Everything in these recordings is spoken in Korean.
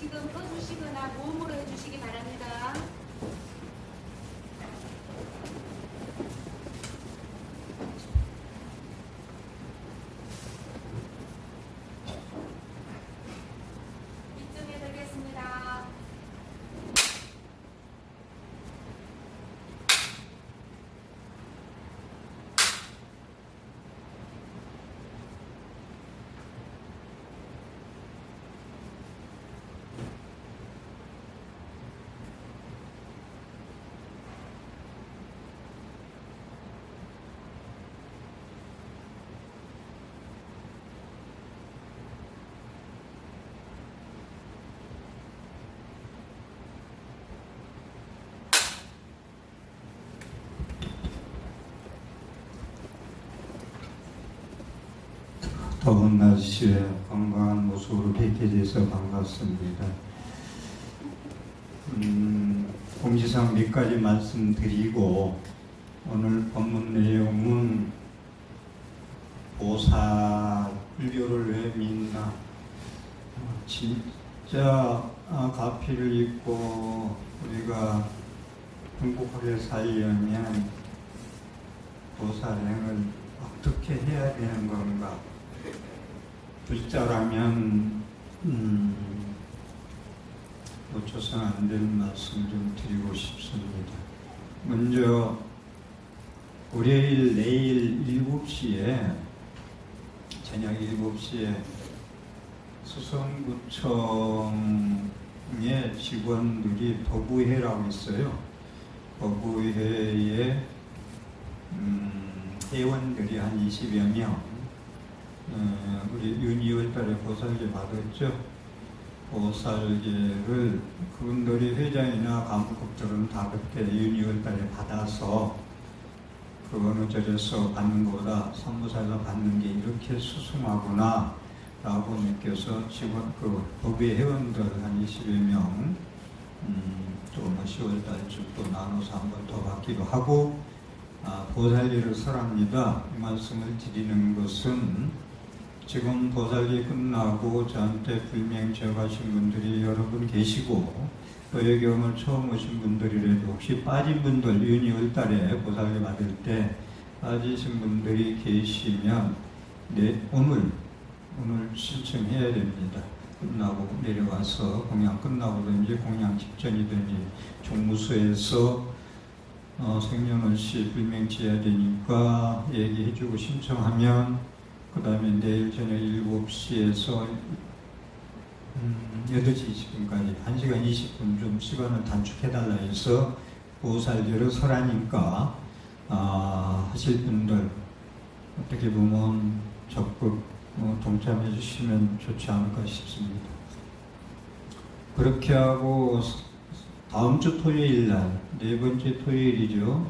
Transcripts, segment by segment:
지금 꺼주시거나 모음으로 해주시기 바랍니다. 이쯤에 들겠습니다. 더운 날씨에 건강한 모습으로 뵙게 돼서 반갑습니다. 공지상 몇 가지 말씀드리고, 오늘 본문 내용은 보살 불교를 왜 믿나, 진짜 가피를 입고 우리가 행복하게 살려면 보살행을 어떻게 해야 되는 건가, 불자라면 놓쳐서는 안 되는 말씀 좀 드리고 싶습니다. 먼저 월요일 내일 7시에 저녁 7시에 수성구청의 직원들이 법의회라고 있어요. 법의회에 회원들이 한 20여 명, 우리 윤2월 달에 보살제 받았죠. 보살제를 그분들이 회장이나 간부급들은 다 그때 윤2월 달에 받아서 그 어느 절에서 받는 것보다 산부사에서 받는 게 이렇게 수승하구나 라고 느껴서 직원, 그 법의 회원들 한 20여 명, 또 10월 달쯤 또 나눠서 한 번 더 받기도 하고, 보살제를 설합니다. 이 말씀을 드리는 것은 지금 보살제 끝나고 저한테 불명 지어가신 분들이 여러 분 계시고, 또 여기 오늘 처음 오신 분들이라도 혹시 빠진 분들, 윤2월 달에 보살제 받을 때 빠지신 분들이 계시면 오늘 신청해야 됩니다. 끝나고 내려와서 공양 끝나고든지 공양 직전이든지 종무소에서 생년월시 불명 지어야 되니까 얘기해주고 신청하면, 그 다음에 내일 저녁 7시에서 8시 20분까지 1시간 20분 좀 시간을 단축해달라 해서 보살제를 설하니까 하실 분들 어떻게 보면 적극 동참해 주시면 좋지 않을까 싶습니다. 그렇게 하고 다음 주 토요일 날, 네 번째 토요일이죠.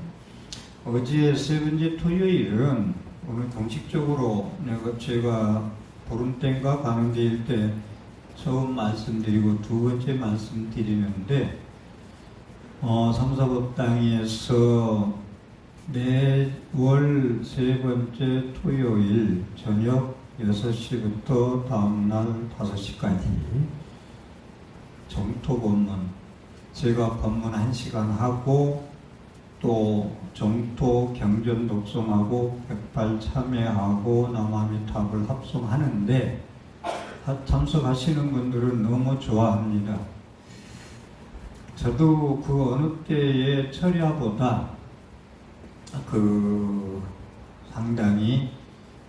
어제 세 번째 토요일은 오늘 공식적으로 제가 보름땡과 관음제일 때 처음 말씀드리고 두 번째 말씀드리는데, 삼사법당에서 매월 세 번째 토요일 저녁 6시부터 다음날 5시까지 정토 법문, 제가 법문 1시간 하고 또 정토 경전 독송하고 백발 참회하고 남아미탑을 합송하는데, 참석하시는 분들은 너무 좋아합니다. 저도 그 어느 때의 철야보다 상당히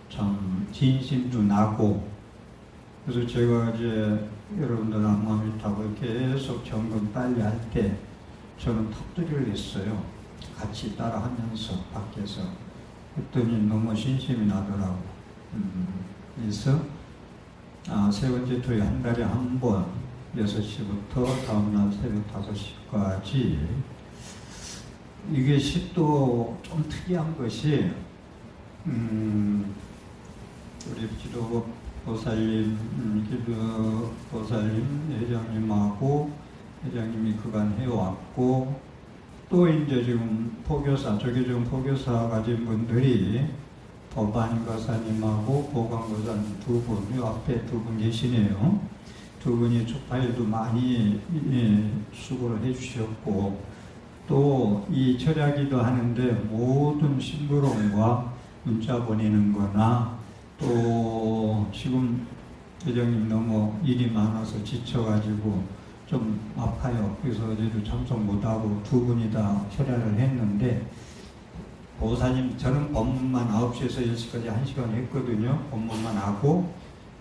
좀 진심도 나고, 그래서 제가 이제 여러분들 남아미탑을 계속 점검 빨리 할 때 저는 탑들이를 했어요. 같이 따라하면서 밖에서 했더니 너무 신심이 나더라고. 그래서 세 번째 토요일 한 달에 한 번 6시부터 다음날 새벽 5시까지, 이게 또 좀 특이한 것이 우리 기도 보살님, 회장님하고 회장님이 그간 해왔고, 또 이제 지금 포교사, 조계종 포교사 가진 분들이 법안 거사님하고 보강 거사님 두 분, 이 앞에 두 분 계시네요. 두 분이 초파일도 많이 수고를 해주셨고, 또 이 철야기도 하는데 모든 심부름과 문자 보내는 거나, 또 지금 대장님 너무 일이 많아서 지쳐가지고 좀 아파요. 그래서 어제도 참석 못하고 두 분이 다 철야를 했는데, 보호사님, 저는 법문만 9시에서 10시까지 1시간 했거든요. 법문만 하고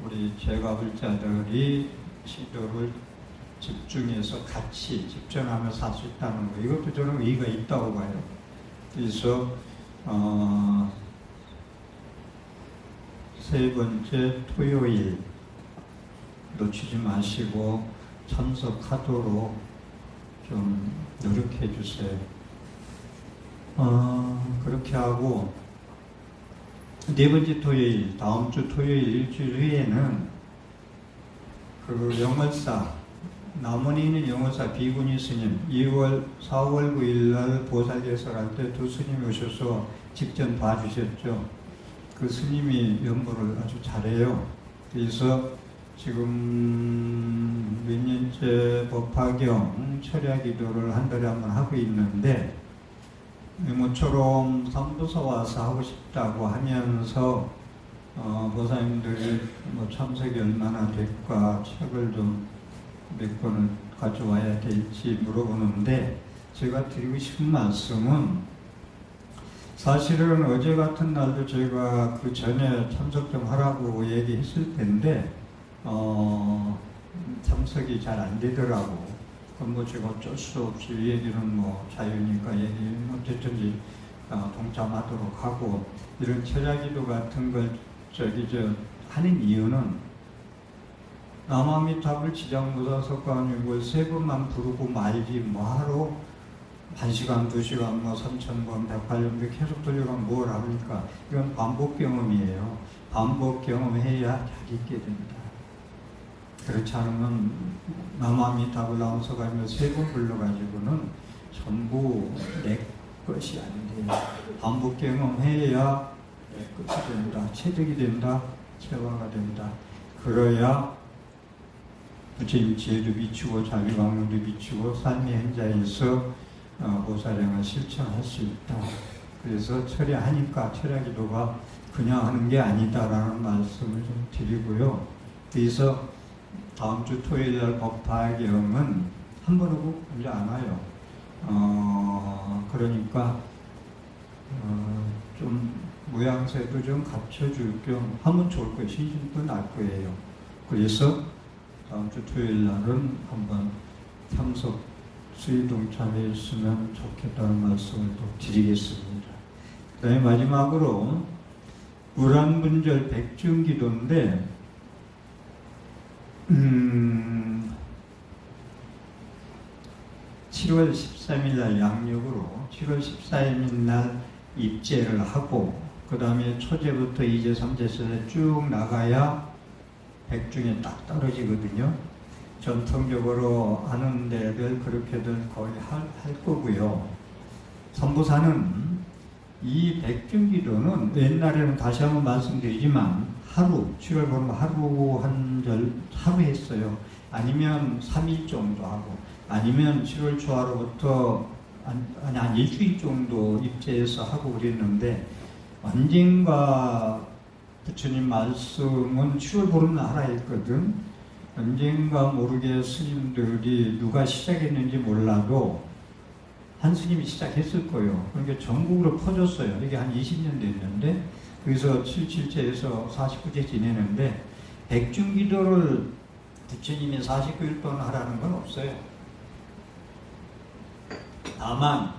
우리 제가불자들이 시도를 집중해서 같이 집중하면서 할 수 있다는 거, 이것도 저는 의의가 있다고 봐요. 그래서 세 번째 토요일 놓치지 마시고 참석하도록 좀 노력해 주세요. 그렇게 하고, 네 번째 토요일, 다음 주 토요일 일주일 후에는 그 영월사, 남원에 있는 영월사 비구니 스님, 4월 9일 날 보살개설할 때 두 스님이 오셔서 직전 봐주셨죠. 그 스님이 연보를 아주 잘해요. 그래서 지금 몇 년째 법화경 철야 기도를 한 달에 한 번 하고 있는데, 모처럼 삼부서 와서 하고 싶다고 하면서 보사님들이 뭐 참석이 얼마나 될까, 책을 좀 몇 권을 가져와야 될지 물어보는데, 제가 드리고 싶은 말씀은, 사실은 어제 같은 날도 제가 그 전에 참석 좀 하라고 얘기했을 텐데 참석이 잘 안 되더라고. 그럼 뭐 제가 어쩔 수 없이 얘기는 뭐 자유니까 얘기는 어쨌든지 동참하도록 하고, 이런 철야기도 같은 걸 하는 이유는, 남아미탑을 지장보다 석가모니 세 번만 부르고 말지 뭐하러 1시간, 2시간, 뭐 3,000번, 108년 계속 돌려가면 뭘 합니까? 이건 반복 경험이에요. 반복 경험해야 잘 있게 됩니다. 그렇지 않으면 남아미탑을 나와서 가면 세 번 불러가지고는 전부 내 것이 아닌데, 반복 경험해야 내 것이 된다, 체득이 된다, 체화가 된다. 그래야 부처님 지혜도 비추고 자비광명도 비추고 삶의 현장에서 보살행을 실천할 수 있다. 그래서 철야하니까 철야기도가 그냥 하는 게 아니다라는 말씀을 좀 드리고요. 그래서 다음 주 토요일 날 법화경은 한 번 하고 이제 안 와요. 그러니까 좀 모양새도 좀 갖춰줄 겸 하면 좋을 거예요. 신심도 날 거예요. 그래서 다음 주 토요일 날은 한번 참석 수의 동참했으면 좋겠다는 말씀을 또 드리겠습니다. 그 다음에 마지막으로 우란분절 백중기도인데, 7월 13일 날 양력으로 7월 14일 날 입제를 하고, 그 다음에 초제부터 2제, 3제, 4제 쭉 나가야 백중에 딱 떨어지거든요. 전통적으로 하는 데들 그렇게들 거의 할 거고요. 선보사는 이 백중기도는 옛날에는 다시 한번 말씀드리지만 하루, 7월 보름 하루 했어요. 아니면 3일 정도 하고, 아니면 7월 초하루부터 한 일주일 정도 입제해서 하고 그랬는데, 언젠가 부처님 말씀은 7월 보름날 하라 했거든. 언젠가 모르게 스님들이 누가 시작했는지 몰라도 한 스님이 시작했을 거예요. 그러니까 전국으로 퍼졌어요. 이게 한 20년 됐는데, 그래서 77제에서 49제 지내는데, 백중기도를 부처님이 49일 동안 하라는 건 없어요. 다만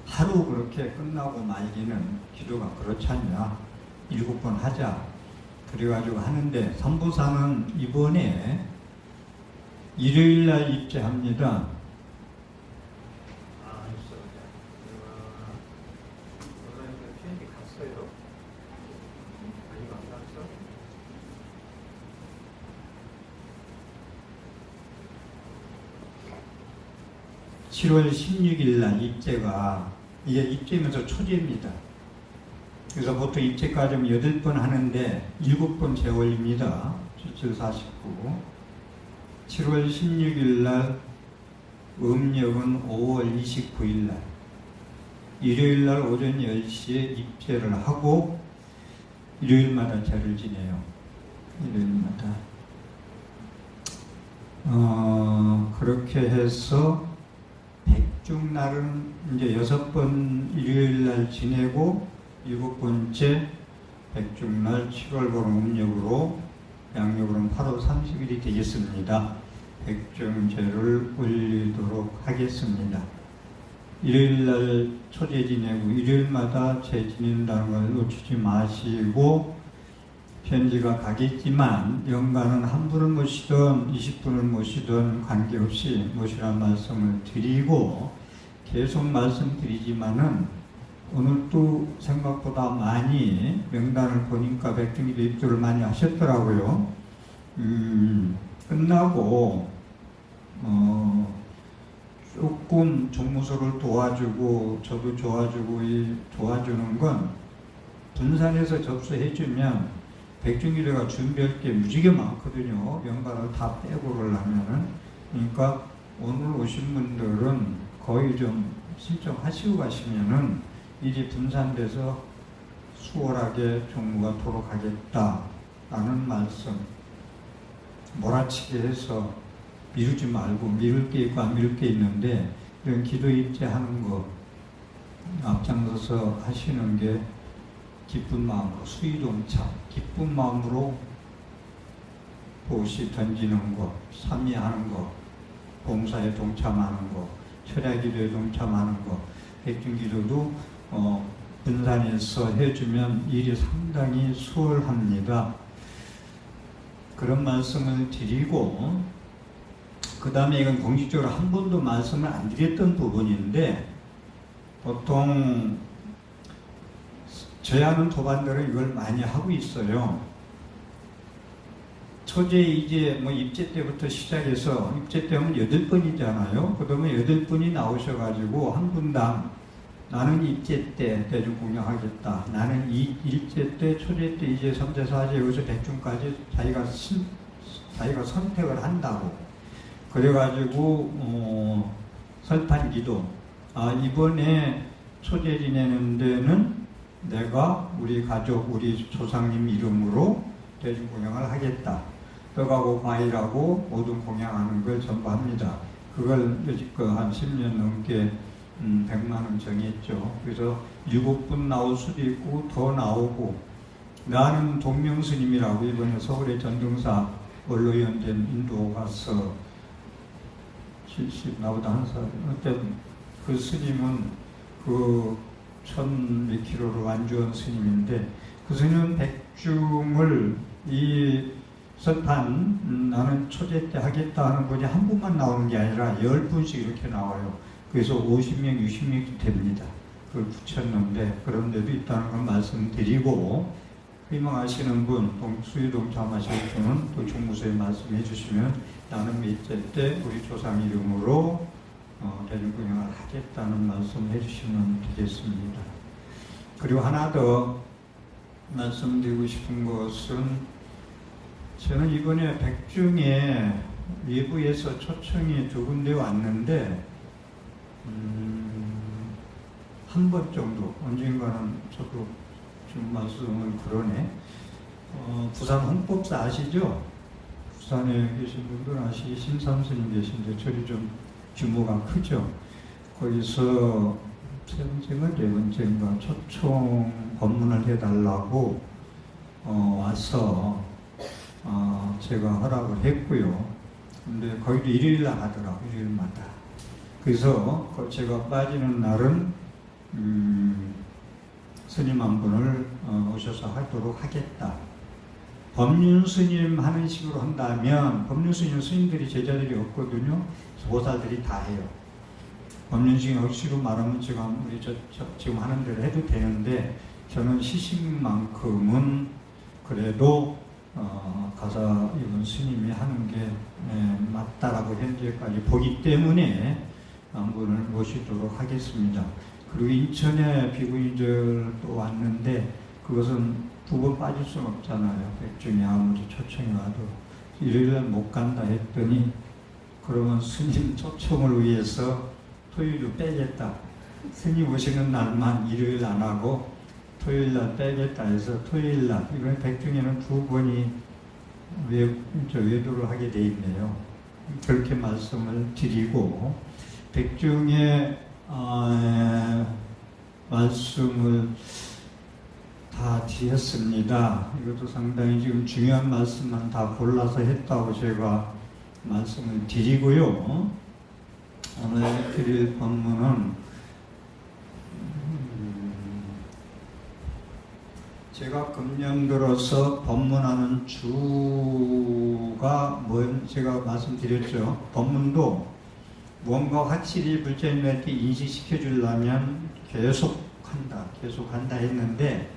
하루 그렇게 끝나고 말기는 기도가 그렇지 않냐, 7번 하자 그래가지고 하는데, 삼보사는 이번에 일요일날 입제합니다. 7월 16일 날 입제가, 이게 입제면서 초제입니다. 그래서 보통 입제까지 8번 하는데 7번 재올립니다. 7749. 7월 16일 날 음력은 5월 29일 날 일요일 날 오전 10시에 입제를 하고 일요일마다 제를 지내요. 일요일마다. 그렇게 해서 백중날은 이제 6번 일요일 날 지내고 7번째 백중날 7월 보름 음력으로 양력으로는 8월 30일이 되겠습니다. 백중제를 올리도록 하겠습니다. 일요일날 초제 지내고 일요일마다 제 지낸다는 걸 놓치지 마시고 편지가 가겠지만 연간은 한 분을 모시든 20분을 모시든 관계없이 모시라는 말씀을 드리고 계속 말씀드리지만은 오늘 또 생각보다 많이 명단을 보니까 백중기도 입주를 많이 하셨더라고요. 끝나고 조금 종무소를 도와주고 저도 도와주는 건 분산해서 접수해주면 백중기도가 준비할 게 무지개 많거든요. 연가를 다 빼고 그러려면은. 그러니까 오늘 오신 분들은 거의 좀 신청하시고 가시면은 일이 분산돼서 수월하게 종무가 돌아가겠다라는 말씀. 몰아치게 해서 미루지 말고 미룰 게 있고 안 미룰 게 있는데 이런 기도 입제하는 거 앞장서서 하시는 게 기쁜 마음으로 수의동참 기쁜 마음으로 보시 던지는 거 참여하는 거 봉사에 동참하는 거 철야기도에 동참하는 거 백중기도도 분산해서 해주면 일이 상당히 수월합니다. 그런 말씀을 드리고 그 다음에 이건 공식적으로 한 번도 말씀을 안 드렸던 부분인데 보통 저희 하는 도반들은 이걸 많이 하고 있어요. 초제 이제 입제 때부터 시작해서 입제 때면 8번이잖아요. 그러면 8분이 나오셔가지고 한 분당 나는 입제 때 대중 공양하겠다. 나는 일제 때, 초제 때, 이제 3제, 4제, 여기서 백중까지 자기가 선택을 한다고. 그래가지고 설판기도 이번에 초제 지내는 데는 내가 우리 가족, 우리 조상님 이름으로 대중 공양을 하겠다. 떡하고 과일하고 모든 공양하는 걸 전부 합니다. 그걸 여지껏 한 10년 넘게 100만 원 정했죠. 그래서 7분 나올 수도 있고 더 나오고 나는 동명스님이라고 이번에 서울의 전등사 원로위원된 인도 가서 70 나보다 한 살 어쨌든 그 스님은 그 1000몇 킬로로 완주한 스님인데 그 스님은 백중을 이 설판 나는 초제 때 하겠다 하는 분이 한 분만 나오는 게 아니라 10분씩 이렇게 나와요. 그래서 50명, 60명이 됩니다. 그걸 붙였는데 그런 데도 있다는 걸 말씀드리고 희망하시는 분, 수유 동참하실 분은 또 종무소에 말씀해 주시면 나는 몇째 때 우리 조상 이름으로 대중공양을 하겠다는 말씀 해주시면 되겠습니다. 그리고 하나 더 말씀드리고 싶은 것은 저는 이번에 백중에 외부에서 초청이 2군데 왔는데 한 번 정도 언젠가는 저도 지금 말씀은 그러네. 부산 홍법사 아시죠? 부산에 계신 분들은 아시기 신삼스님 계신데 저리 좀 규모가 크죠. 거기서 세 번째인가 네 번째인가 초청 법문을 해달라고 와서 제가 허락을 했고요. 근데 거기도 일요일날 하더라고요. 일요일마다. 그래서 제가 빠지는 날은 스님 한 분을 오셔서 하도록 하겠다. 법륜 스님 하는 식으로 한다면 법륜 스님들이 제자들이 없거든요. 보살들이 다 해요. 법륜 스님 억지로 말하면 지금 우리 지금 하는 대로 해도 되는데 저는 시식만큼은 그래도 가사 이분 스님이 하는 게 맞다라고 현재까지 보기 때문에 한 분을 모시도록 하겠습니다. 그리고 인천에 비구니들 또 왔는데 그 그것은 두 번 빠질 수는 없잖아요. 백중에 아무리 초청이 와도 일요일날 못 간다 했더니 그러면 스님 초청을 위해서 토요일로 빼겠다. 스님 오시는 날만 일요일 안 하고 토요일날 빼겠다 해서 토요일날, 이번 백중에는 두 번이 외도를 하게 돼 있네요. 그렇게 말씀을 드리고, 백중에 말씀을 다 드렸습니다. 이것도 상당히 지금 중요한 말씀만 다 골라서 했다고 제가 말씀을 드리고요. 오늘 드릴 본문은 제가 금년 들어서 법문하는 주가 제가 말씀드렸죠. 법문도 뭔가 확실히 불자님한테 인식시켜 주려면 계속 한다 했는데,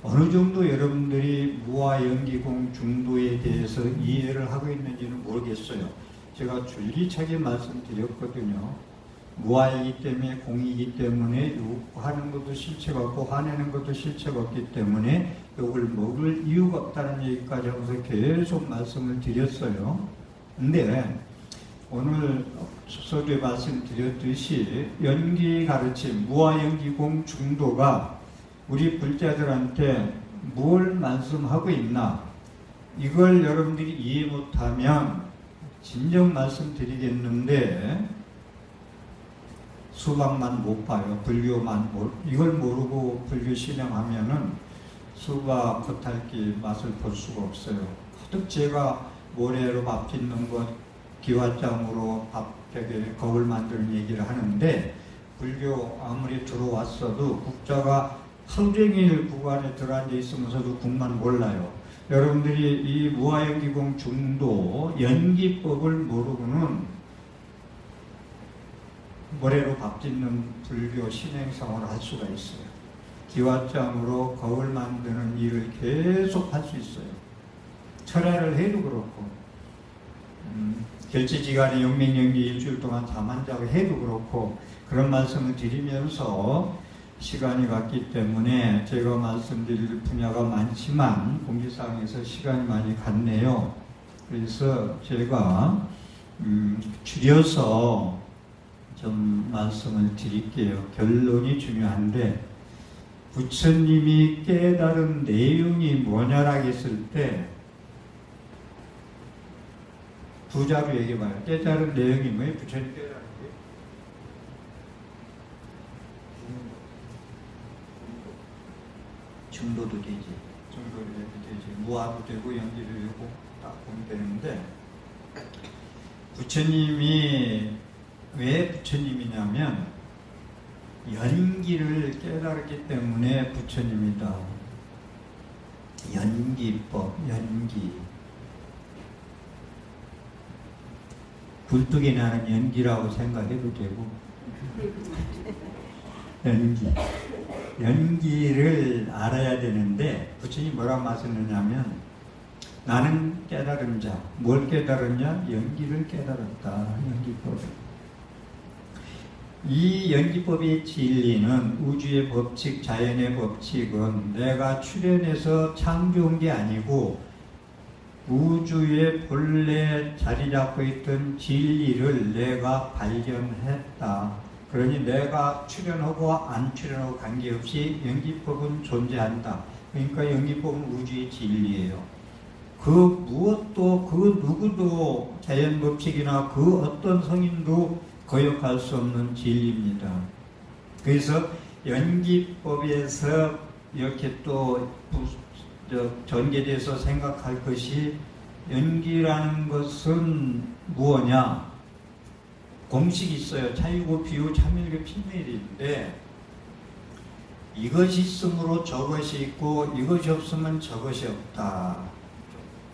어느 정도 여러분들이 무아연기공 중도에 대해서 이해를 하고 있는지는 모르겠어요. 제가 줄기차게 말씀드렸거든요. 무아이기 때문에, 공이기 때문에 하는 것도 실체가 없고 화내는 것도 실체가 없기 때문에 이걸 먹을 이유가 없다는 얘기까지 하면서 계속 말씀을 드렸어요. 근데 오늘 서두에 말씀드렸듯이 연기 가르침, 무아연기공 중도가 우리 불자들한테 뭘 말씀하고 있나, 이걸 여러분들이 이해 못하면 진정 말씀드리겠는데 수박만 못 봐요. 불교만 이걸 모르고 불교 실행하면은 수박 겉핥기 맛을 볼 수가 없어요. 거듭 제가 모래로 밥 짓는 것, 기와장으로 밥벽에 거울 만드는 얘기를 하는데, 불교 아무리 들어왔어도 국자가 하루 종일 국안에 들어앉아 있으면서도 국만 몰라요. 여러분들이 이 무아연기공 중도 연기법을 모르고는 모래로 밥 짓는 불교 신행성을 할 수가 있어요. 기와장으로 거울 만드는 일을 계속 할 수 있어요. 철야를 해도 그렇고, 결제지간에 용맹연기 일주일 동안 잠 안 자고 해도 그렇고, 그런 말씀을 드리면서 시간이 갔기 때문에 제가 말씀드릴 분야가 많지만 공지사항에서 시간이 많이 갔네요. 그래서 제가 줄여서 좀 말씀을 드릴게요. 결론이 중요한데, 부처님이 깨달은 내용이 뭐냐라고 했을 때 두 자로 얘기해봐요. 깨달은 내용이 뭐예요? 부처님 깨달은 게? 중도도 되지. 중도도 되지. 무아도 되고 연기도 되고 딱 보면 되는데, 부처님이 왜 부처님이냐면 연기를 깨달았기 때문에 부처님이다. 연기법, 연기. 굴뚝이 나는 연기라고 생각해도 되고, 연기를 알아야 되는데, 부처님이 뭐라고 말씀했냐면 나는 깨달은 자. 뭘 깨달았냐? 연기를 깨달았다. 연기법. 이 연기법의 진리는 우주의 법칙, 자연의 법칙은 내가 출현해서 창조한 게 아니고 우주의 본래 자리 잡고 있던 진리를 내가 발견했다. 그러니 내가 출현하고 안 출현하고 관계없이 연기법은 존재한다. 그러니까 연기법은 우주의 진리예요. 그 무엇도 그 누구도 자연 법칙이나 그 어떤 성인도 거역할 수 없는 진리입니다. 그래서 연기법에서 이렇게 또 전개돼서 생각할 것이, 연기라는 것은 무엇냐? 공식이 있어요. 차이고 비유 참일교 필멸인데, 이것이 있으므로 저것이 있고 이것이 없으면 저것이 없다.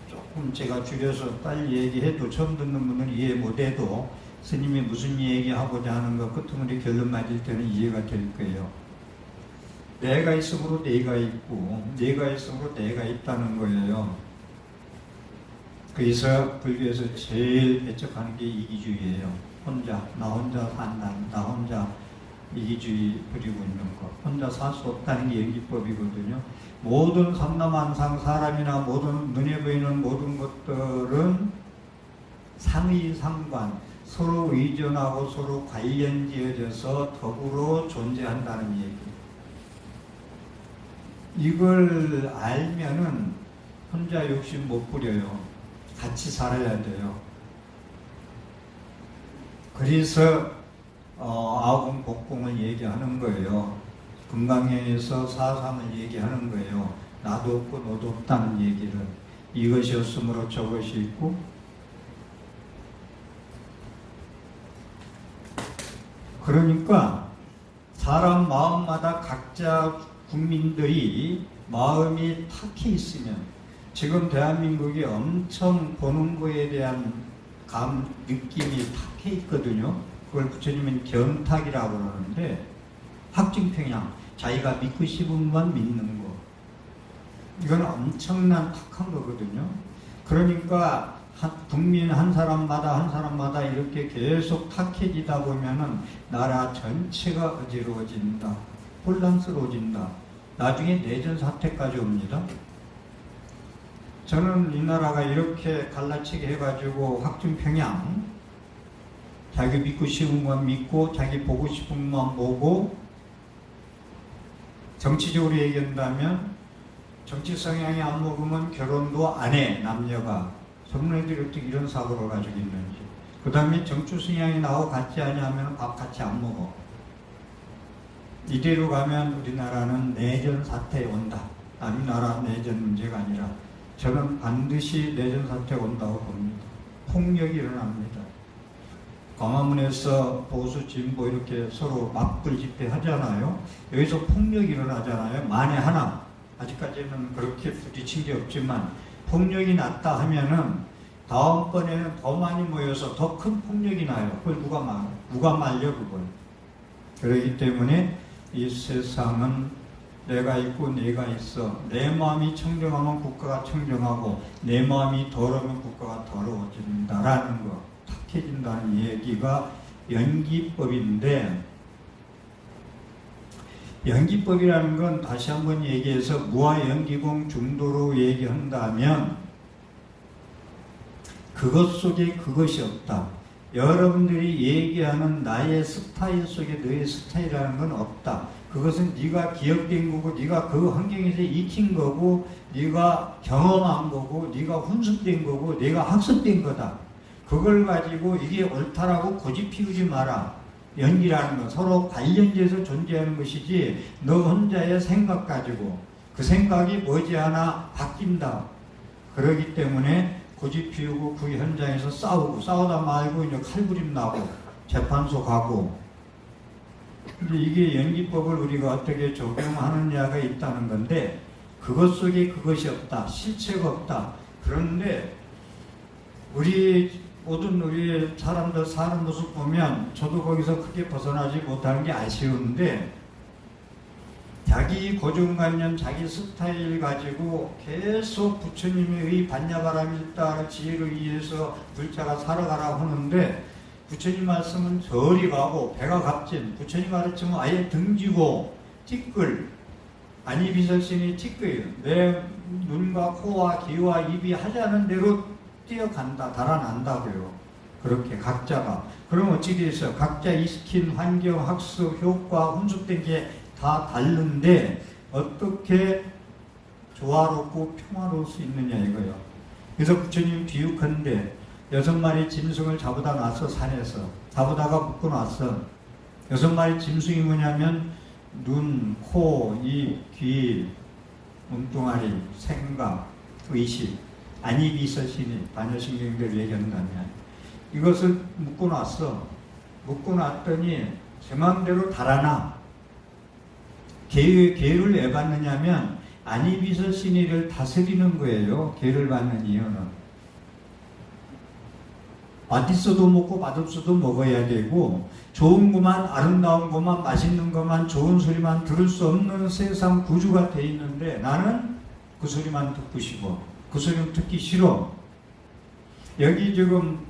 조금 제가 줄여서 빨리 얘기해도 처음 듣는 분은 이해 못해도 스님이 무슨 얘기하고자 하는 것 끝머리 결론 맞을 때는 이해가 될 거예요. 내가 있으므로 내가 있고 내가 있으므로 내가 있다는 거예요. 그래서 불교에서 제일 배척하는 게 이기주의예요. 나 혼자 산다, 나 혼자 이기주의 부리고 있는 거. 혼자 살 수 없다는 게 연기법이거든요. 모든 삼라만상 사람이나 모든 눈에 보이는 모든 것들은 상의상관, 서로 의존하고 서로 관련지어져서 더불어 존재한다는 얘기. 이걸 알면은 혼자 욕심 못 부려요. 같이 살아야 돼요. 그래서 아공 복공을 얘기하는 거예요. 금강경에서 사상을 얘기하는 거예요. 나도 없고 너도 없다는 얘기를. 이것이 없으므로 저것이 있고, 그러니까 사람 마음마다 각자 국민들이 마음이 탁해 있으면, 지금 대한민국이 엄청 보는 거에 대한 느낌이 탁해 있거든요. 그걸 부처님은 견탁이라고 그러는데, 확증평양, 자기가 믿고 싶은 것만 믿는 거, 이건 엄청난 탁한 거거든요. 그러니까 국민 한 사람마다 이렇게 계속 탁해지다 보면은 나라 전체가 어지러워진다, 혼란스러워진다, 나중에 내전 사태까지 옵니다. 저는 이 나라가 이렇게 갈라치게 해가지고 확증평양, 자기 믿고 싶은 것만 믿고 자기 보고 싶은 것만 보고, 정치적으로 얘기한다면 정치 성향이 안 먹으면 결혼도 안 해, 남녀가. 젊은 애들이 어떻게 이런 사고를 가지고 있는지. 그 다음에 정치 성향이 나하고 같지 않으면 밥 같이 안 먹어. 이대로 가면 우리나라는 내전 사태에 온다. 우리나라 내전 문제가 아니라 저는 반드시 내전 사태가 온다고 봅니다. 폭력이 일어납니다. 광화문에서 보수 진보 이렇게 서로 맞불 집회 하잖아요. 여기서 폭력이 일어나잖아요. 만에 하나, 아직까지는 그렇게 부딪힌 게 없지만 폭력이 났다 하면은 다음번에는 더 많이 모여서 더 큰 폭력이 나요. 그걸 누가 말려 그걸. 그렇기 때문에 이 세상은 내가 있고 내가 있어. 내 마음이 청정하면 국가가 청정하고 내 마음이 더러우면 국가가 더러워진다라는 거, 탁해진다는 얘기가 연기법인데, 연기법이라는 건 다시 한번 얘기해서 무아연기공 중도로 얘기한다면 그것 속에 그것이 없다. 여러분들이 얘기하는 나의 스타일 속에 너의 스타일이라는 건 없다. 그것은 네가 기억된 거고 네가 그 환경에서 익힌 거고 네가 경험한 거고 네가 훈습된 거고 네가 학습된 거다. 그걸 가지고 이게 옳다라고 고집 피우지 마라. 연기라는 건 서로 관련돼서 존재하는 것이지 너 혼자의 생각 가지고 그 생각이 머지않아 바뀐다. 그러기 때문에 고집 피우고 그 현장에서 싸우다 말고 이제 칼부림 나고 재판소 가고. 근데 이게 연기법을 우리가 어떻게 적용하느냐가 있다는 건데, 그것 속에 그것이 없다. 실체가 없다. 그런데 모든 우리 사람들 사는 모습 보면 저도 거기서 크게 벗어나지 못하는 게 아쉬운데, 자기 고정관념, 자기 스타일 가지고 계속 부처님의 반야바람일 따라 지혜를 위해서 불자가 살아가라고 하는데, 부처님 말씀은 저리 가고 배가 값진, 부처님 가르치면 아예 등지고 티끌, 아니 비설신이 티끌, 내 눈과 코와 귀와 입이 하자는 대로 뛰어간다, 달아난다고요. 그렇게 각자가. 그럼 어찌 돼서 각자 익힌 환경, 학습, 효과, 훈습된 게 다 다른데 어떻게 조화롭고 평화로울 수 있느냐 이거요. 그래서 부처님 비유컨대 6마리 짐승을 잡아다 놨어. 산에서 잡아다가 묶어놨어. 6마리 짐승이 뭐냐면 눈, 코, 입, 귀, 몸뚱아리, 생각, 의식, 안이비서신이 반여신경들 얘기한다면 이것을 묶어놨어. 묶어놨더니 제 마음대로 달아나. 계를 왜 받느냐면 안이비서신이를 다스리는 거예요. 계를 받는 이유는 맛있어도 먹고 맛없어도 먹어야 되고, 좋은 것만, 아름다운 것만, 맛있는 것만, 좋은 소리만 들을 수 없는 세상 구조가 돼 있는데 나는 그 소리만 듣고 싶어. 그 소리는 듣기 싫어. 여기 지금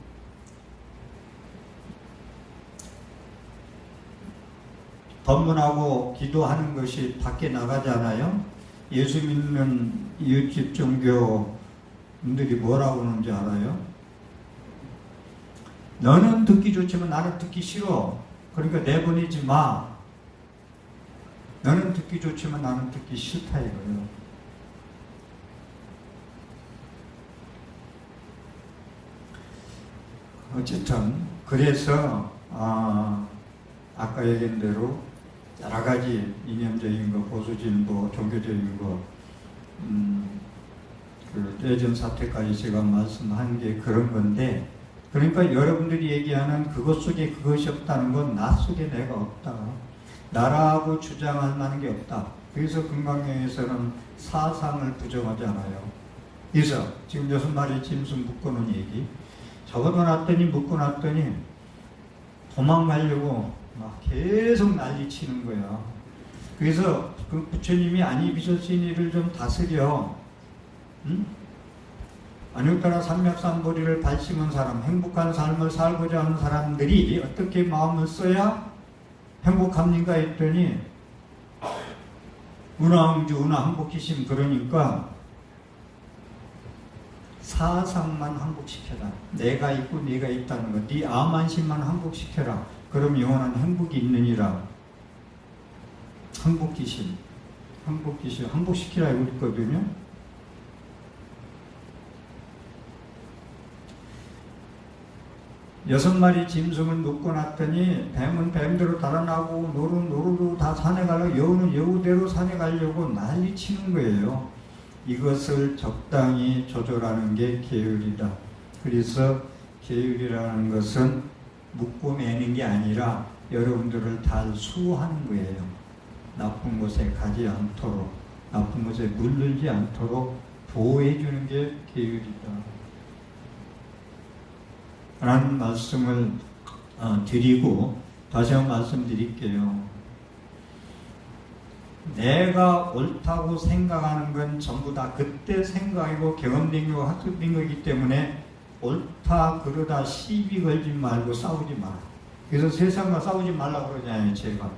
법문하고 기도하는 것이 밖에 나가잖아요. 예수 믿는 이웃집 종교분들이 뭐라고 하는지 알아요? 너는 듣기 좋지만 나는 듣기 싫어. 그러니까 내보내지 마. 너는 듣기 좋지만 나는 듣기 싫다 이거예요. 어쨌든 그래서 아까 얘기한 대로 여러 가지 이념적인 거, 보수적인 거, 종교적인 거, 그 예전 사태까지 제가 말씀한 게 그런 건데, 그러니까 여러분들이 얘기하는 그것 속에 그것이 없다는 건 나 속에 내가 없다. 나라고 주장할 만한 게 없다. 그래서 금강경에서는 사상을 부정하잖아요. 그래서 지금 6마리 짐승 묶어놓은 얘기, 접어놨더니 묶어놨더니 도망가려고 막 계속 난리치는 거야. 그래서 그 부처님이 안이비서신이를 좀 다스려. 응? 안육따라 삼맥삼보리를 발심한 사람, 행복한 삶을 살고자 하는 사람들이 어떻게 마음을 써야 행복합니까? 했더니 운하응주, 운하항복기심. 그러니까 사상만 항복시켜라. 내가 있고 네가 있다는 것, 네 암안심만 항복시켜라. 그럼 영원한 행복이 있느니라. 항복기심, 항복시키라 이거 있거든요. 여섯 마리 짐승을 묶어놨더니 뱀은 뱀대로 달아나고 노루는 노루로 다 산에 가려고, 여우는 여우대로 산에 가려고 난리치는 거예요. 이것을 적당히 조절하는 게 계율이다. 그래서 계율이라는 것은 묶어매는 게 아니라 여러분들을 달수하는 거예요. 나쁜 곳에 가지 않도록, 나쁜 곳에 물들지 않도록 보호해 주는 게 계율이다 라는 말씀을 드리고, 다시 한번 말씀드릴게요. 내가 옳다고 생각하는 건 전부 다 그때 생각이고 경험된 거고 학습된 거기 때문에 옳다 그러다 시비 걸지 말고 싸우지 마라. 그래서 세상과 싸우지 말라고 그러잖아요. 제가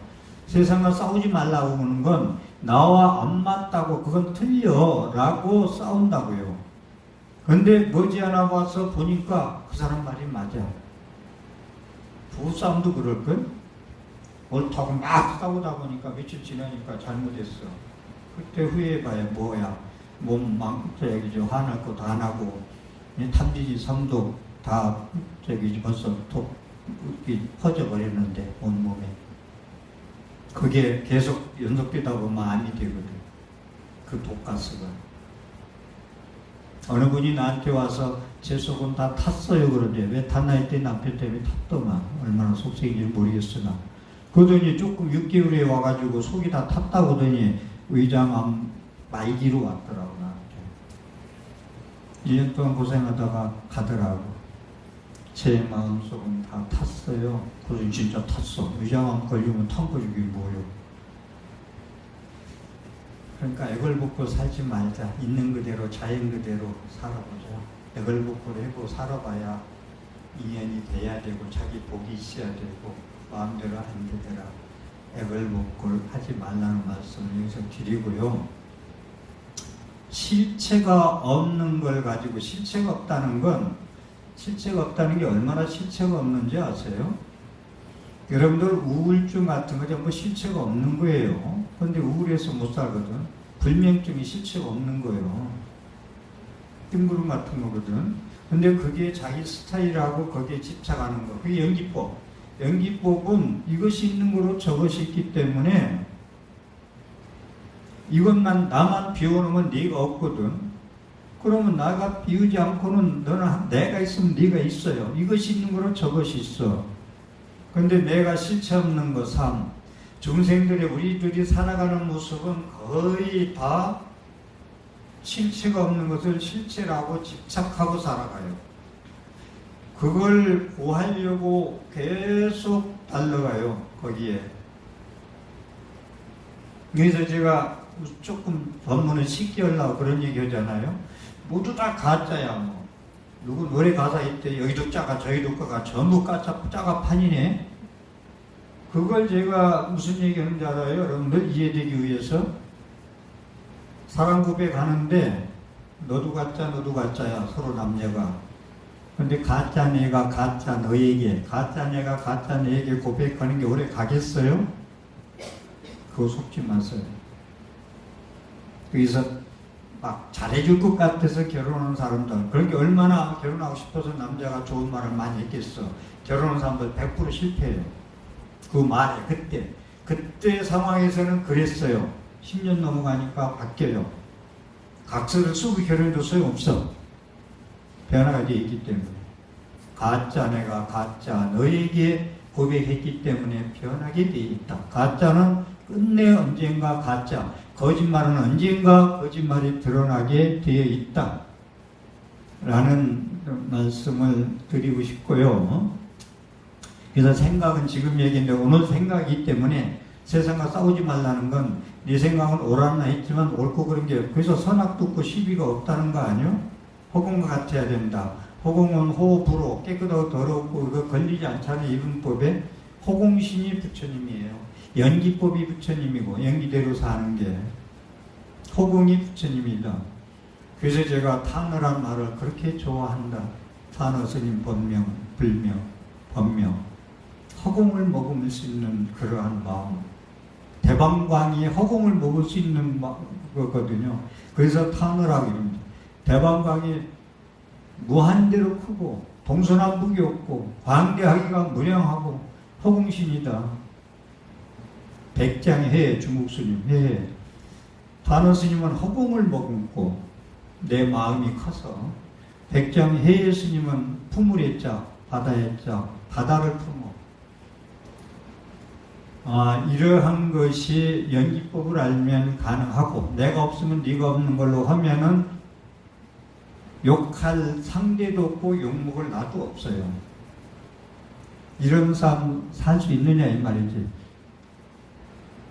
세상과 싸우지 말라고 하는 건 나와 안 맞다고, 그건 틀려 라고 싸운다고요. 근데 머지않아 와서 보니까 그 사람 말이 맞아. 부부싸움도 그럴걸? 옳다고 막 싸우다 보니까 며칠 지나니까 잘못했어. 그때 후회해봐야 뭐야. 몸 저기 화날 것도 안 하고, 탐지지 섬도 다 저기 벌써 퍼져버렸는데 온몸에. 그게 계속 연속되다 보면 암이 되거든. 그 독가스가. 어느 분이 나한테 와서 제 속은 다 탔어요 그러는데, 왜 탔나 했더니 남편 때문에 탔더만. 얼마나 속색인지 모르겠으나. 그러더니 조금 6개월에 와가지고 속이 다 탔다고 하더니 의장암 말기로 왔더라고 나한테. 1년 동안 고생하다가 가더라고. 제 마음속은 다 탔어요. 그러더니 진짜 탔어. 의장암 걸리면 탄 거 이게 뭐예요. 그러니까 애걸복걸 살지 말자. 있는 그대로 자연 그대로 살아보자. 애걸복걸 해고 살아봐야 인연이 돼야 되고 자기 복이 있어야 되고 마음대로 안 되더라. 애걸복걸 하지 말라는 말씀을 여기서 드리고요. 실체가 없는 걸 가지고, 실체가 없다는 건, 실체가 없다는 게 얼마나 실체가 없는지 아세요? 여러분들 우울증 같은 거 전부 실체가 없는 거예요. 그런데 우울해서 못 살거든. 불면증이 실체가 없는 거예요. 뜬구름 같은 거거든. 근데 그게 자기 스타일하고 거기에 집착하는 거. 그게 연기법. 연기법은 이것이 있는 거로 저것이 있기 때문에 이것만 나만 비워놓으면 네가 없거든. 그러면 나가 비우지 않고는 너는 내가 있으면 네가 있어요. 이것이 있는 거로 저것이 있어. 근데 내가 실체 없는 것, 삶. 중생들의 우리들이 살아가는 모습은 거의 다 실체가 없는 것을 실체라고 집착하고 살아가요. 그걸 구하려고 계속 달려가요. 거기에. 그래서 제가 조금 법문을 쉽게 하려고 그런 얘기 하잖아요. 모두 다 가짜야. 뭐. 누구 노래 가사 있대. 여기도 짜가 저기도 까가 전부 짜가 판이네. 그걸 제가 무슨 얘기하는지 알아요? 여러분들 이해되기 위해서 사랑 고백하는데 너도 가짜 너도 가짜야 서로 남녀가. 근데 가짜 내가 가짜 너에게 가짜 내가 가짜 너에게 고백하는 게 오래 가겠어요? 그거 속지 마세요. 그래서 막 잘해줄 것 같아서 결혼하는 사람들, 그렇게 얼마나 결혼하고 싶어서 남자가 좋은 말을 많이 했겠어. 결혼하는 사람들 100% 실패해요. 그 말에 그때 상황에서는 그랬어요. 10년 넘어가니까 바뀌어요. 각서를 쓰고 결혼해도 소용없어. 변화가 되어 있기 때문에. 가짜 내가 가짜 너에게 고백했기 때문에 변하게 되어 있다. 가짜는 끝내 언젠가 가짜, 거짓말은 언젠가 거짓말이 드러나게 되어 있다 라는 말씀을 드리고 싶고요. 그래서 생각은 지금 얘기인데 오늘 생각이기 때문에 세상과 싸우지 말라는 건 네 생각은 옳았나 했지만 옳고 그런 게, 그래서 선악도 없고 시비가 없다는 거 아니요? 허공과 같아야 된다. 허공은 호불호, 깨끗하고 더럽고 그거 걸리지 않잖아요. 이분법에. 허공신이 부처님이에요. 연기법이 부처님이고 연기대로 사는 게 허공이 부처님이다. 그래서 제가 탄어란 말을 그렇게 좋아한다. 탄어 스님 본명, 불명, 법명. 허공을 머금을 수 있는 그러한 마음. 대방광이 허공을 먹을 수 있는 거거든요. 그래서 탄어라고 이럽니다. 대방광이 무한대로 크고 동서남북이 없고 광대하기가 무량하고 허공신이다. 백장의 해, 중국 스님 해. 단어 스님은 허공을 머금고 내 마음이 커서, 백장의 해의 스님은 품을 자, 바다의 자, 바다를 품어. 이러한 것이 연기법을 알면 가능하고, 내가 없으면 네가 없는 걸로 하면은 욕할 상대도 없고 욕먹을 나도 없어요. 이런 삶 살 수 있느냐 이 말이지.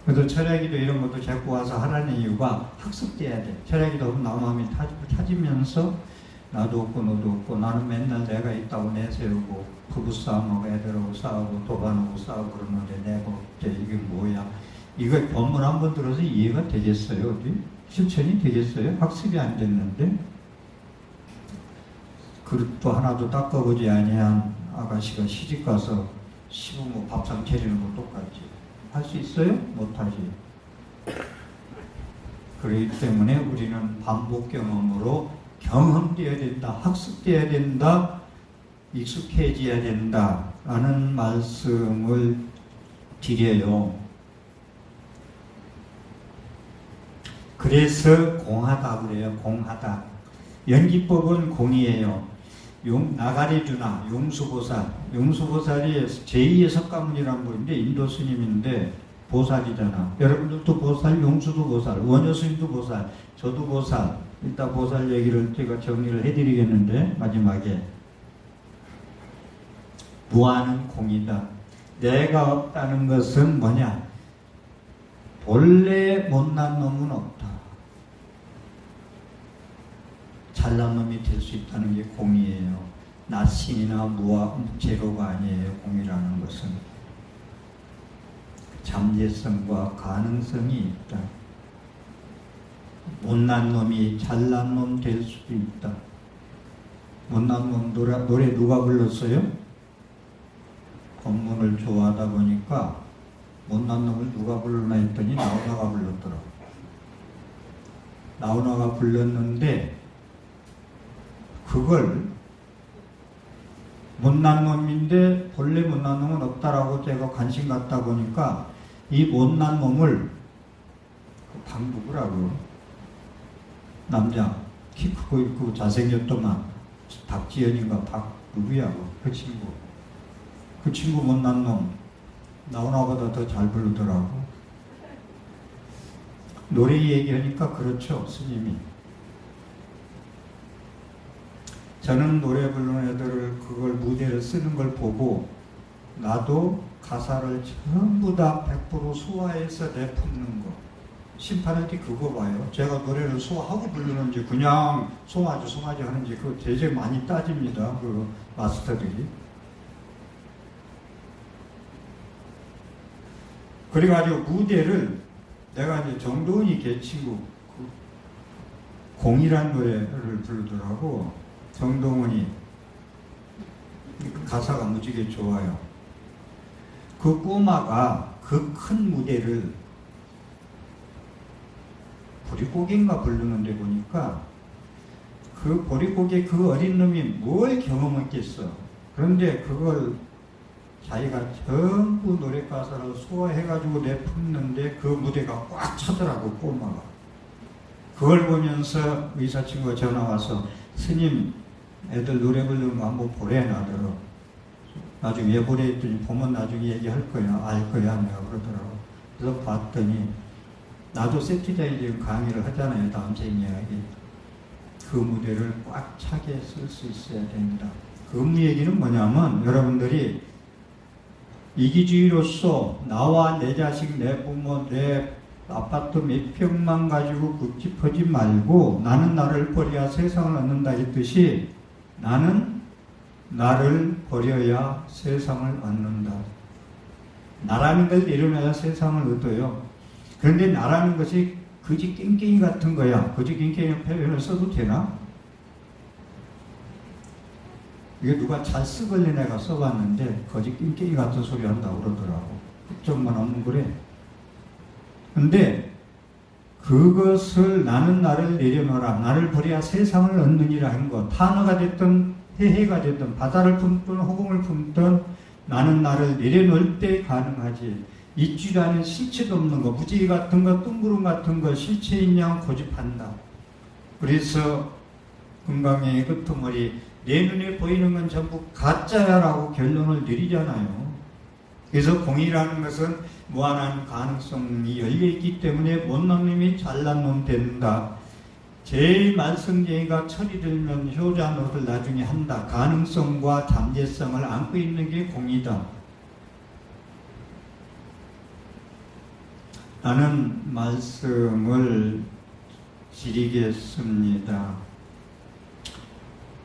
그래도 철학이도 이런 것도 자꾸 와서 하라는 이유가 학습돼야 돼. 철학이도 나 마음이 타지면서 나도 없고 너도 없고, 나는 맨날 내가 있다고 내세우고 부부싸움하고 애들하고 싸우고 도반하고 싸우고 그러는데 내가 없대. 이게 뭐야? 이거 본문 한번 들어서 이해가 되겠어요? 어디? 실천이 되겠어요? 학습이 안 됐는데? 그릇도 하나도 닦아보지 아니한 아가씨가 시집가서 시부모 밥상 차리는 거 똑같지. 할 수 있어요? 못하지. 그렇기 때문에 우리는 반복 경험으로 경험되어야 된다, 학습되어야 된다, 익숙해져야 된다 라는 말씀을 드려요. 그래서 공하다 그래요. 공하다. 연기법은 공이에요. 나가리주나 용수보살, 용수보살이 제2의 석가모니라는 분인데 인도 스님인데 보살이잖아. 여러분들도 보살, 용수도 보살, 원효스님도 보살, 저도 보살. 이따 보살 얘기를 제가 정리를 해드리겠는데, 마지막에 무아는 공이다. 내가 없다는 것은 뭐냐? 본래 못난 놈은 없다. 잘난 놈이 될 수 있다는 게 공이에요. 낯신이나 제로가 아니에요. 공이라는 것은 잠재성과 가능성이 있다. 못난 놈이 잘난 놈 될 수도 있다. 못난 놈 노래 누가 불렀어요? 본문을 좋아하다 보니까 못난 놈을 누가 불렀나 했더니 나훈아가 불렀더라고. 나훈아가 불렀는데 그걸 못난 놈인데 본래 못난 놈은 없다라고 제가 관심 갖다 보니까 이 못난 놈을 방북이라고, 남자 키 크고 있고 잘생겼더만 박지현인가 누구야 그 친구 못난 놈 나훈아보다 더 잘 부르더라고. 노래 얘기하니까 그렇죠 스님이. 저는 노래 부르는 애들을 그걸 무대를 쓰는 걸 보고 나도 가사를 전부 다 100% 소화해서 내뿜는 거. 심판할 때 그거 봐요. 제가 노래를 소화하고 부르는지 그냥 송아지 하는지 그거 되게 많이 따집니다. 그 마스터들이. 그래가지고 무대를 내가 이제 정도은이 걔친구 공이란 노래를 부르더라고. 정동원이 가사가 무지개 좋아요. 그 꼬마가 그 큰 무대를 보릿고개인가 부르는데 보니까 그 보릿고개 그 어린 놈이 뭘 경험했겠어. 그런데 그걸 자기가 전부 노래 가사를 소화해가지고 내품는데 그 무대가 꽉 차더라고, 꼬마가. 그걸 보면서 의사 친구가 전화 와서 스님 애들 노래 부르는 거 한번 보래 나더러. 나중에 왜 보래 했더니 보면 나중에 얘기할 거야, 알 거야 내가 그러더라고. 그래서 봤더니 나도 세티다에 지금 강의를 하잖아요, 다음 생이야기. 그 무대를 꽉 차게 쓸 수 있어야 됩니다. 그 얘기는 뭐냐면 여러분들이 이기주의로서 나와 내 자식, 내 부모, 내 아파트 몇 평만 가지고 굽짚하지 말고 나는 나를 버려야 세상을 얻는다 했듯이 나는 나를 버려야 세상을 얻는다. 나라는 걸 내려놔야 세상을 얻어요. 그런데 나라는 것이 거지 깽깽이 같은 거야. 거지 깽깽이 표현을 써도 되나? 이게 누가 잘 쓰걸래 내가 써봤는데 거지 깽깽이 같은 소리 한다고 그러더라고. 걱정만 하면 그래. 근데 그것을 나는 나를 내려놓아라. 나를 버려야 세상을 얻느니라 한 것. 탄어가 됐든 해해가 됐든 바다를 품든 허공을 품든 나는 나를 내려놓을 때 가능하지. 있지도 않은 실체도 없는 거, 무지개 같은 거, 둥구름 같은 거 실체인 양 고집한다. 그래서 금강의 끄트머리 내 눈에 보이는 건 전부 가짜야라고 결론을 내리잖아요. 그래서 공이라는 것은 무한한 가능성이 열려있기 때문에 못난 놈이 잘난 놈 된다. 제일 말썽쟁이가 철이 들면 효자 노릇을 나중에 한다. 가능성과 잠재성을 안고 있는 게 공이다. 라는 말씀을 드리겠습니다.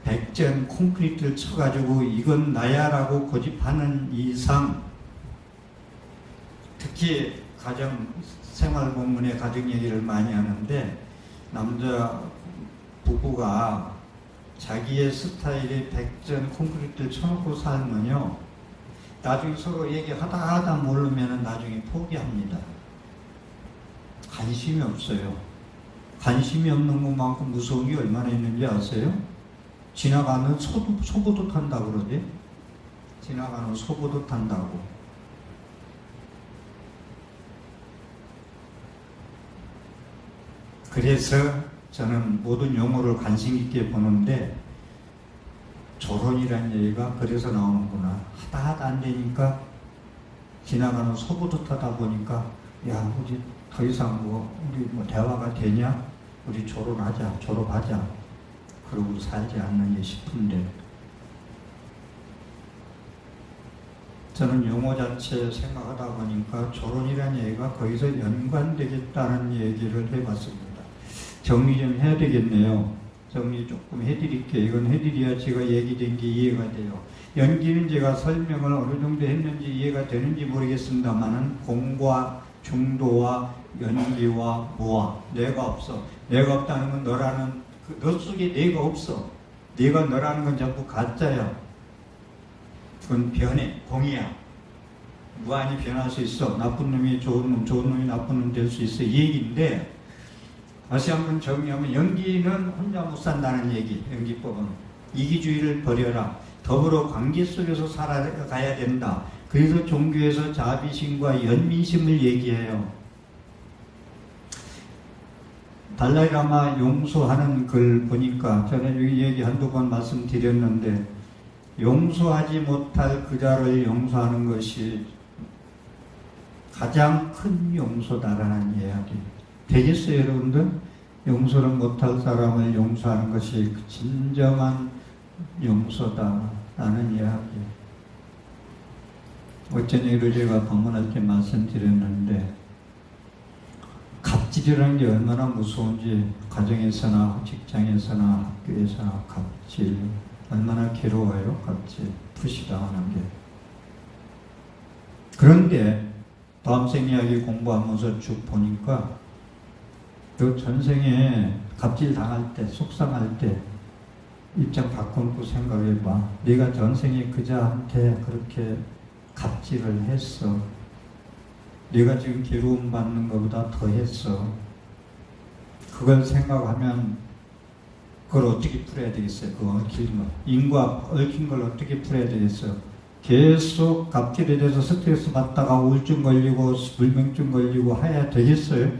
백전 콘크리트를 쳐가지고 이건 나야라고 고집하는 이상, 특히 가정 생활 본문의 가정 얘기를 많이 하는데 남자 부부가 자기의 스타일의 백전 콘크리트를 쳐놓고 살면요 나중에 서로 얘기하다 모르면 나중에 포기합니다. 관심이 없어요. 관심이 없는 것만큼 무서운 게 얼마나 있는지 아세요? 지나가는 소보도 탄다고 그러지? 지나가는 소보도 탄다고. 그래서 저는 모든 용어를 관심 있게 보는데 조론이라는 얘기가 그래서 나오는구나. 하다 안 되니까 지나가는 소보도 타다 보니까 야 우리 더 이상 우리 대화가 되냐? 우리 졸업하자. 그러고 살지 않느냐 싶은데 저는 용어 자체 생각하다 보니까 조론이라는 얘기가 거기서 연관되겠다는 얘기를 해봤습니다. 정리 좀 해야 되겠네요. 정리 조금 해드릴게요. 이건 해드려야 제가 얘기된 게 이해가 돼요. 연기는 제가 설명을 어느 정도 했는지 이해가 되는지 모르겠습니다만은 공과 중도와 연기와 무와 내가 없어. 내가 없다는 건 너라는 너 속에 내가 없어. 내가 너라는 건 전부 가짜야. 그건 변해. 공이야. 무한히 변할 수 있어. 나쁜 놈이 좋은 놈, 좋은 놈이 나쁜 놈 될 수 있어. 이 얘기인데 다시 한번 정리하면 연기는 혼자 못 산다는 얘기. 연기법은 이기주의를 버려라. 더불어 관계 속에서 살아가야 된다. 그래서 종교에서 자비심과 연민심을 얘기해요. 달라이라마 용서하는 글 보니까 저는 이 얘기 한두 번 말씀드렸는데 용서하지 못할 그자를 용서하는 것이 가장 큰 용서다라는 이야기. 되겠어요 여러분들? 용서를 못할 사람을 용서하는 것이 진정한 용서다라는 이야기. 어쩐일로 제가 방문할 때 말씀드렸는데 갑질이라는 게 얼마나 무서운지 가정에서나 직장에서나 학교에서나 갑질 얼마나 괴로워요. 갑질 푸시당하는 게. 그런데 다음 생 이야기 공부하면서 쭉 보니까 그 전생에 갑질 당할 때, 속상할 때 입장 바꿔놓고 생각해봐. 네가 전생에 그자한테 그렇게 갑질을 했어. 네가 지금 괴로움 받는 것보다 더 했어. 그걸 생각하면 그걸 어떻게 풀어야 되겠어요? 그 얽힌 거. 인과 얽힌 걸 어떻게 풀어야 되겠어요? 계속 갑질에 대해서 스트레스 받다가 우울증 걸리고 불면증 걸리고 해야 되겠어요?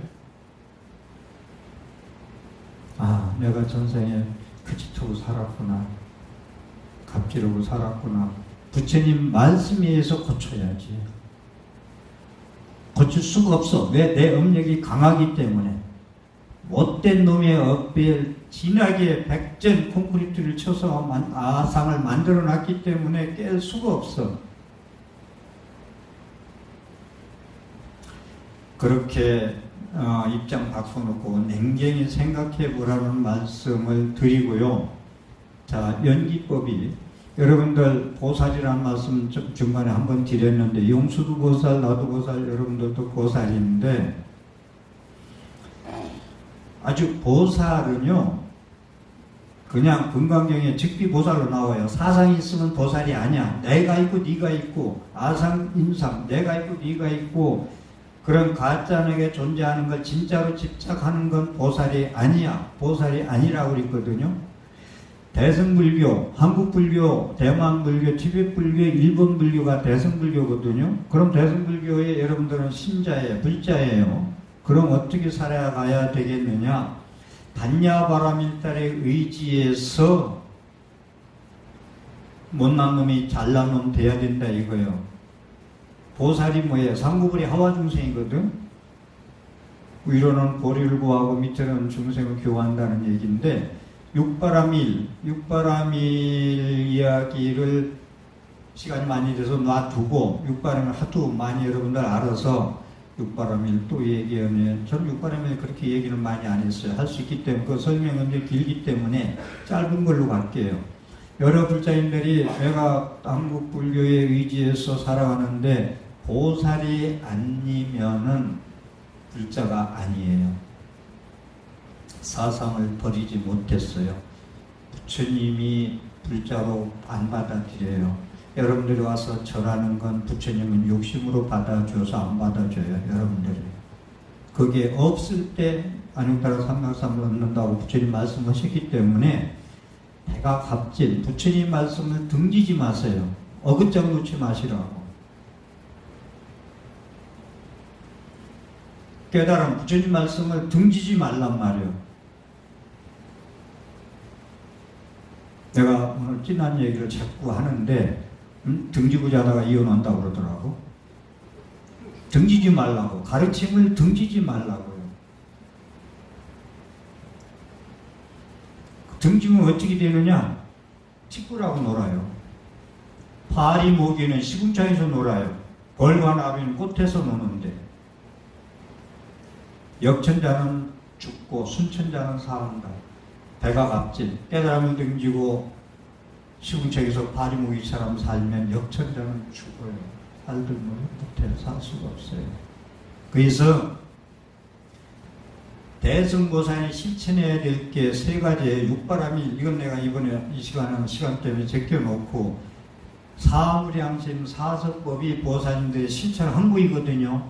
아, 내가 전생에 그 짓하고 살았구나. 갑질하고 살았구나. 부처님 말씀에 의해서 고쳐야지. 고칠 수가 없어. 왜? 내 업력이 강하기 때문에. 못된 놈의 업에 진하게 백전 콘크리트를 쳐서 아상을 만들어 놨기 때문에 깰 수가 없어. 그렇게 입장 바꿔놓고 냉정히 생각해 보라는 말씀을 드리고요. 자, 연기법이 여러분들 보살이라는 말씀 중간에 한번 드렸는데 용수도 보살, 나도 보살, 여러분들도 보살인데 아주 보살은요 그냥 금강경에 즉비보살로 나와요. 사상이 있으면 보살이 아니야. 내가 있고 네가 있고 아상, 인상, 내가 있고 네가 있고 그런 가짜에게 존재하는 걸 진짜로 집착하는 건 보살이 아니야. 보살이 아니라고 그랬거든요. 대승불교, 한국불교, 대만불교, 티벳불교, 일본불교가 대승불교거든요. 그럼 대승불교에 여러분들은 신자예요, 불자예요. 그럼 어떻게 살아가야 되겠느냐? 반야바라밀달의 의지에서 못난 놈이 잘난 놈 돼야 된다 이거예요. 보살이 뭐예요? 상구불이 하와중생이거든. 위로는 보리를 구하고 밑에는 중생을 교화한다는 얘기인데 육바라밀 이야기를 시간이 많이 돼서 놔두고 육바라밀 하도 많이 여러분들 알아서 육바라밀 또 얘기하면 저는 육바라밀 그렇게 얘기는 많이 안 했어요. 할 수 있기 때문에 그 설명은 이제 길기 때문에 짧은 걸로 갈게요. 여러 불자님들이 내가 한국 불교에 의지해서 살아가는데 보살이 아니면은 불자가 아니에요. 사상을 버리지 못했어요. 부처님이 불자로 안 받아들여요. 여러분들이 와서 절하는 건 부처님은 욕심으로 받아줘서 안 받아줘요. 여러분들이. 그게 없을 때 안육따라 삼각삼을 얻는다고 부처님 말씀하셨기 때문에 내가 갑질, 부처님 말씀을 등지지 마세요. 어긋장 놓지 마시라고. 깨달음, 부처님 말씀을 등지지 말란 말이에요. 내가 오늘 진한 얘기를 자꾸 하는데 등지고자 하다가 이혼한다고 그러더라고. 등지지 말라고. 가르침을 등지지 말라고요. 등지면 어떻게 되느냐? 친구라고 놀아요. 파리 모기는 시궁창에서 놀아요. 벌과 나비는 꽃에서 노는데 역천자는 죽고 순천자는 사한다. 배가 갑질, 깨달음을 등지고 시궁창에서 파리 모기처럼 살면 역천자는 죽어요. 살들 못해 살 수가 없어요. 그래서 대승보살이 실천해야 될 게 세 가지의 육바라밀, 이건 내가 이번에 이 시간 때문에 제껴놓고 사무량심 사서법이 보살님들이 실천한 거이거든요.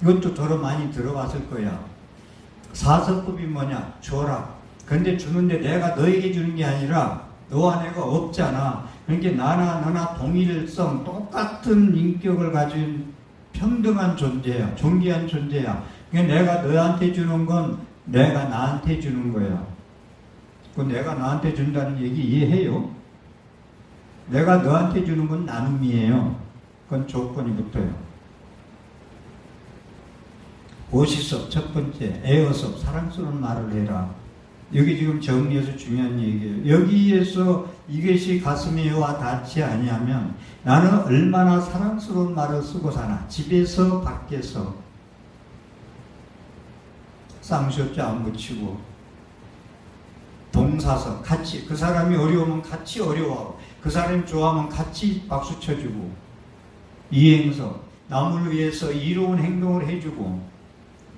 이것도 더러 많이 들어봤을 거야. 사서법이 뭐냐? 줘라. 근데 주는데 내가 너에게 주는 게 아니라 너와 내가 없잖아. 그러니까 나나 너나 동일성, 똑같은 인격을 가진 평등한 존재야. 존귀한 존재야. 그러니까 내가 너한테 주는 건 내가 나한테 주는 거야. 그 내가 나한테 준다는 얘기 이해해요? 내가 너한테 주는 건 나눔이에요. 그건 조건이 붙어요. 보시섭 첫 번째, 애어섭 사랑스러운 말을 해라. 여기 지금 정리해서 중요한 얘기예요. 여기에서 이것이 가슴에 와 닿지 아니하면 나는 얼마나 사랑스러운 말을 쓰고 사나. 집에서 밖에서 쌍시옷자 안 붙이고 동사서 같이 그 사람이 어려우면 같이 어려워하고 그 사람이 좋아하면 같이 박수 쳐주고 이행서 남을 위해서 이로운 행동을 해주고,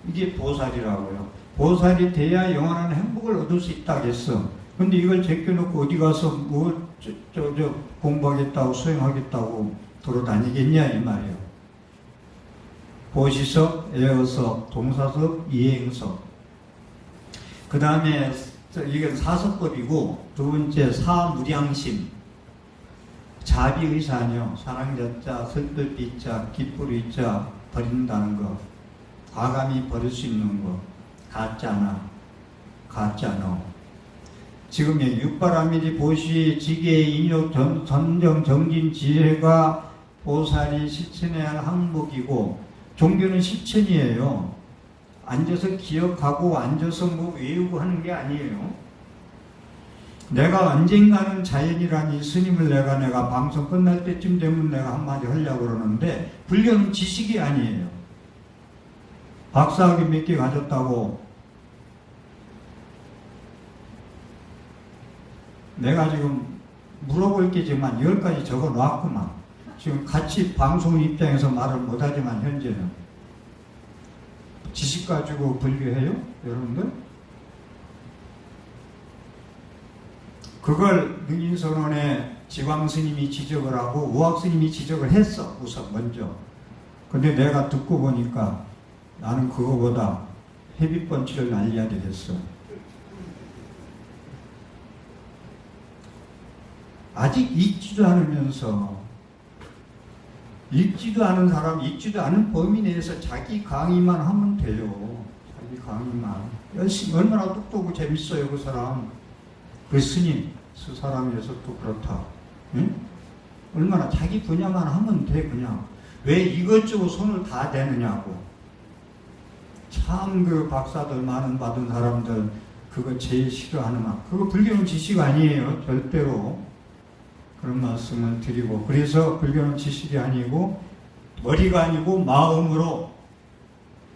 이게 보살이라고요. 보살이 돼야 영원한 행복을 얻을 수 있다겠어. 근데 이걸 제껴놓고 어디 가서 공부하겠다고 수행하겠다고 돌아다니겠냐 이 말이에요. 보시석, 에어석, 동사석, 이행석. 그 다음에 이건 사서법이고, 두 번째 사무량심. 자비의사녀, 사랑자자, 설득이자, 기쁘리자, 버린다는 거. 과감히 버릴 수 있는 거. 가짜나, 가짜너. 지금 육바라밀이 보시, 지계, 인욕, 전정, 정진, 지혜가 보살이 실천해야 할 항목이고, 종교는 실천이에요. 앉아서 기억하고 앉아서 뭐 외우고 하는 게 아니에요. 내가 언젠가는 자연이라니 스님을 내가 방송 끝날 때쯤 되면 내가 한마디 하려고 그러는데, 불교는 지식이 아니에요. 박사학위 몇 개 가졌다고 내가 지금 물어볼 게 지금 한 10가지 적어 놨구만. 지금 같이 방송 입장에서 말을 못하지만 현재는 지식 가지고 불교해요? 여러분들? 그걸 능인선원의 지광스님이 지적을 하고 우학스님이 지적을 했어. 우선 먼저. 근데 내가 듣고 보니까 나는 그거보다 회비번치를 날려야 되겠어. 아직 읽지도 않으면서, 읽지도 않은 사람, 읽지도 않은 범위 내에서 자기 강의만 하면 돼요. 자기 강의만. 열심히, 얼마나 똑똑하고 재밌어요, 그 사람. 그 스님, 그 사람에서 또 그렇다. 응? 얼마나 자기 분야만 하면 돼, 그냥. 왜 이것저것 손을 다 대느냐고. 참 그 박사들 많은 받은 사람들 그거 제일 싫어하는 말. 그거 불교는 지식 아니에요. 절대로. 그런 말씀을 드리고, 그래서 불교는 지식이 아니고 머리가 아니고 마음으로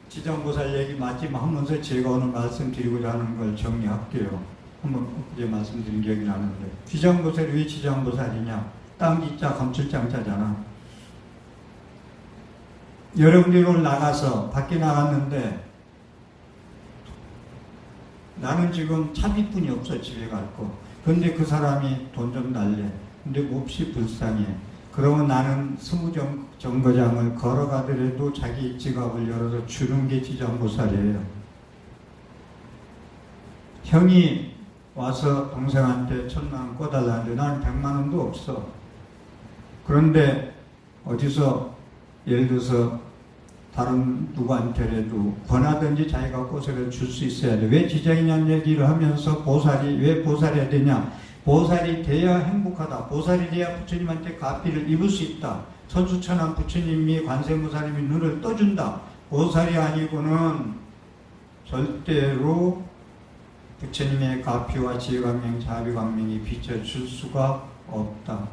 지장보살 얘기 마지막 하면서 제가 오늘 말씀드리고자 하는 걸 정리할게요. 한번 그제 말씀드린 기억이 나는데, 지장보살이 왜 지장보살이냐? 땅지자 감출장자잖아. 여러분들이 오늘 나가서 밖에 나갔는데 나는 지금 차비뿐이 없어. 집에 갈 거. 근데 그 사람이 돈 좀 달래. 근데 몹시 불쌍해. 그러면 나는 20정거장을 걸어가더라도 자기 지갑을 열어서 주는 게 지장보살이에요. 형이 와서 동생한테 1000만 원 꿔달라는데 나는 100만 원도 없어. 그런데 어디서 예를 들어서 다른 누구한테라도 권하든지 자기가 꿔서 줄 수 있어야 돼. 왜 지장이냐는 얘기를 하면서 보살이 왜 보살해야 되냐? 보살이 돼야 행복하다. 보살이 돼야 부처님한테 가피를 입을 수 있다. 천수천한 부처님이 관세음보살님이 눈을 떠준다. 보살이 아니고는 절대로 부처님의 가피와 지혜광명, 자비광명이 비춰줄 수가 없다.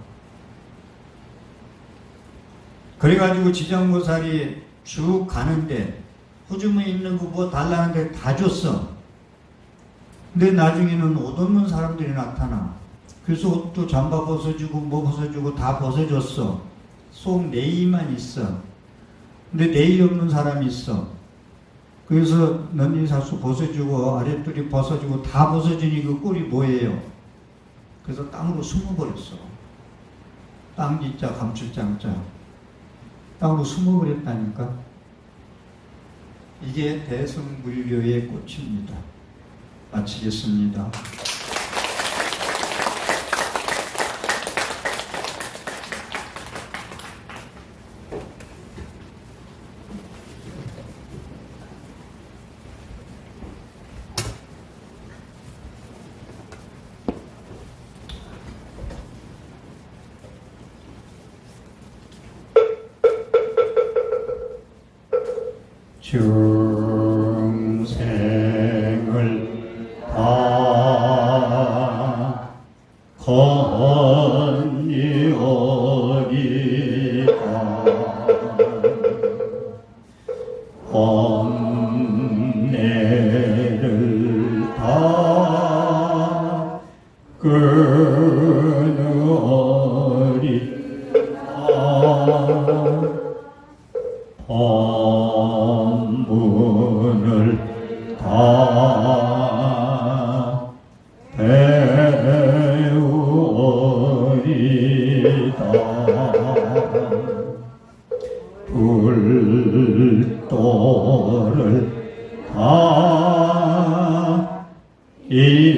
그래가지고 지장보살이 쭉 가는데 후주머니 있는 거 뭐 달라는데 다 줬어. 근데 나중에는 옷 없는 사람들이 나타나. 그래서 옷도 잠바 벗어주고 뭐 벗어주고 다 벗어줬어. 속 내의만 있어. 근데 내의 없는 사람이 있어. 그래서 넌니사수 벗어주고 아랫돌이 벗어주고 다 벗어주니 그 꼴이 뭐예요? 그래서 땅으로 숨어버렸어. 땅지자 감출장자. 땅으로 숨어버렸다니까. 이게 대승불교의 꽃입니다. 마치겠습니다. 중생을 다 건니어리다 엄내를 다 끊으리다 다 배우리다. 불도를 다 이루리다.